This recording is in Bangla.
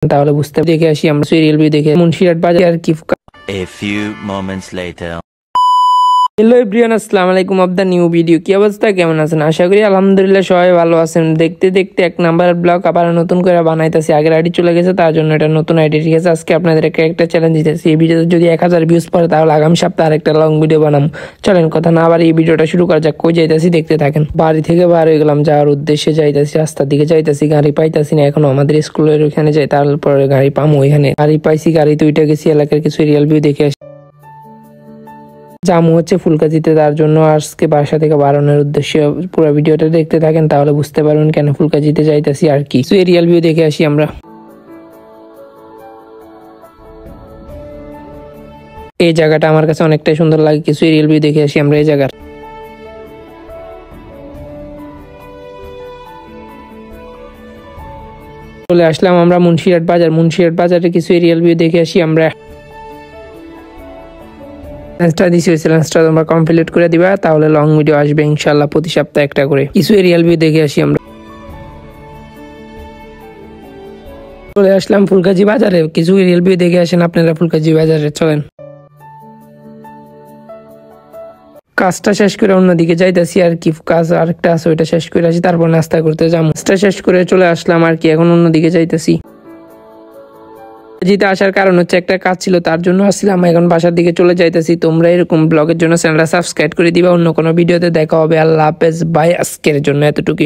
তাহলে বুঝতে দেখে আসি আমরা সিরিয়াল ভিউ দেখে মুন্সিরহাট বাজার আর কি। A few moments later. Hello everyone, আসসালামু আলাইকুম অফ দ্য নিউ ভিডিও। কি অবস্থা, কেমন আছেন? আশা করি আলহামদুলিল্লাহ সবাই ভালো আছেন। দেখতে দেখতে এক নাম্বার ব্লগ আবার নতুন করে বানাইতেছি। আগের আইডি চলে গেছে, তার জন্য এটা নতুন আইডি। ঠিক আছে, আজকে আপনাদেরকে একটা চ্যালেঞ্জ দিতেছি। এই ভিডিওতে যদি 1000 ভিউজ পড়ে তাহলে আগামী সপ্তাহে আরেকটা লং ভিডিও বানাবো। চলেন কথা না আবার এই ভিডিওটা শুরু করা যাক। কই যাইতেছি দেখতে থাকেন। বাড়ি থেকে বার হয়ে গেলাম, যাওয়ার উদ্দেশ্যে যাইতেছি। রাস্তার দিকে যাইতেছি, গাড়ি পাইতেছি না এখনো। আমাদের স্কুলের ওইখানে যাই, তারপরে গাড়ি পামো। ওইখানে গাড়ি পাইছি, গাড়িতে উঠে গেছি। এলাকার কিছু রিয়েল ভিউ দেখে আসি। জামু হচ্ছে ফুলগাজীতে, তার জন্য আজকে বাসা থেকে বাড়ানোর উদ্দেশ্যে পুরো ভিডিওটা দেখতে থাকেন, তাহলে বুঝতে পারবেন কেন ফুলগাজীতে যাইতেছি আর কি। এরিয়াল ভিউ দেখে আসি আমরা। এই জায়গাটা আমার কাছে অনেকটাই সুন্দর লাগে। কিছু এরিয়াল ভিউ দেখে আসি আমরা এই জায়গার। চলে আসলাম আমরা মুন্সিরহাট বাজার। মুন্সিরহাট বাজারে কিছু এরিয়াল ভিউ দেখে আসি আমরা। চ্যালেঞ্জটা তোমরা কমপ্লিট করে দিবা, তাহলে লং ভিডিও আসবে ইনশাআল্লাহ প্রতি সপ্তাহে একটা করে। কিছু এরিয়াল ভিউ দেখে আসি আমরা। চলে আসলাম ফুলগাজী বাজারে। কিছু এরিয়াল ভিউ দেখে আসেন আপনারা ফুলগাজী বাজারে। চলেন, কাজটা শেষ করে অন্যদিকে যাইতেছি আর কি। কাজ আরেকটা আছে, ওইটা শেষ করে আসি, তারপর নাস্তা করতে যাবো। কাজটা শেষ করে চলে আসলাম আর কি, এখন অন্যদিকে যাইতেছি। জিতে আসার কারণ হচ্ছে একটা কাজ ছিল, তার জন্য আসছিলাম। এখন বাসার দিকে চলে যাইতেছি। তোমরা এরকম ব্লগের জন্য চ্যানেলটা সাবস্ক্রাইব করে দিবা। অন্য কোনো ভিডিওতে দেখা হবে। আল্লাহ হাফেজ, বাই। আজকের জন্য এতটুকু।